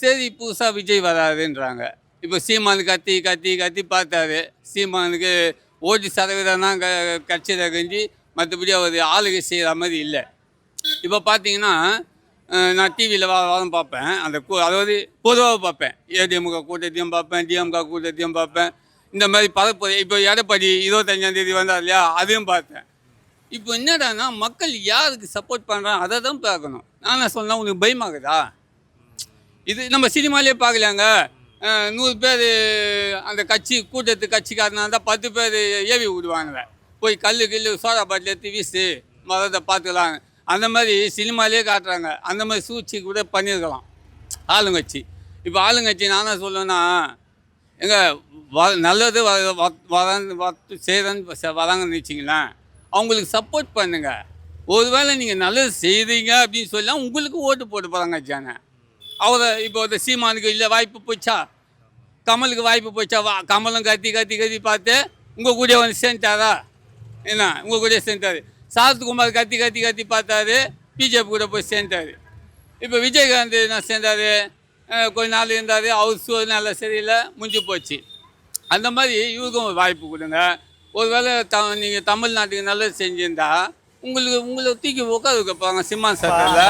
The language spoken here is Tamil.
சரி புதுசாக விஜய் வராதுன்றாங்க. இப்போ சீமான் கத்தி கத்தி கத்தி பார்த்தாரு. சீமானுக்கு ஓட்டு சதவீதம் தான் கட்சியில் கஞ்சி, மற்றபடி அவர் ஆளுகை செய்கிற மாதிரி இல்லை. இப்போ பார்த்தீங்கன்னா நான் டிவியில் வாரம் பார்ப்பேன். அதாவது பொதுவாக பார்ப்பேன். ஏடிஎம்கே கூட்டத்தையும் பார்ப்பேன், டிஎம்கே கூட்டத்தையும் பார்ப்பேன். இந்த மாதிரி பரப்புரை இப்போ எடப்பாடி 25ஆம் தேதி வந்தார் இல்லையா, அதையும் பார்த்தேன். இப்போ என்னடான்னா மக்கள் யாருக்கு சப்போர்ட் பண்ணுறாங்க அதை தான் பார்க்கணும். நான் சொன்னால் உனக்கு பயமாகுதா? இது நம்ம சினிமாலே பார்க்கலாங்க. 100 பேர் அந்த கட்சிக்காரனா இருந்தால் 10 பேர் ஏவி விடுவானுங்க. போய் கல்லு சோடா பாட்டில் எடுத்து வீசு, மரத்தை பார்த்துக்கலாம். அந்த மாதிரி சினிமாலே காட்டுறாங்க. அந்த மாதிரி சூழ்ச்சி கூட பண்ணியிருக்கலாம் ஆளுங்கட்சி. இப்போ ஆளுங்கட்சி நான் என்ன சொல்லுவேன்னா, எங்க நல்லது செய்கிறேன்னு வராங்கன்னு வச்சிங்களேன், அவங்களுக்கு சப்போர்ட் பண்ணுங்க. ஒருவேளை நீங்கள் நல்லது செய்கிறீங்க அப்படின்னு சொல்லலாம் உங்களுக்கு ஓட்டு போட்டு போகிறாங்க ஜான. அவரை இப்போ இந்த சீமானுக்கு இல்லை வாய்ப்பு போச்சா, கமலுக்கு வாய்ப்பு போச்சா, கமலும் கத்தி கத்தி கத்தி பார்த்து உங்கள் கூட வந்து சேர்ந்துட்டாரா? என்ன உங்கள் கூட சேர்ந்தாரு. சரத்குமார் கத்தி கத்தி கத்தி பார்த்தாரு, பிஜேபி கூட போய் சேர்ந்தார். இப்போ விஜயகாந்த் என்ன சேர்ந்தார், கொஞ்ச நாள் இருந்தார், அவர் சூழ்நிலை சரியில்லை, முடிஞ்சு போச்சு. அந்த மாதிரி இவருக்கும் வாய்ப்பு கொடுங்க. ஒருவேளை நீங்கள் தமிழ்நாட்டுக்கு நல்லது செஞ்சுருந்தா உங்களை தூக்கி உட்கார வைக்க போகிறாங்க சிம்மான் சட்டத்தில்.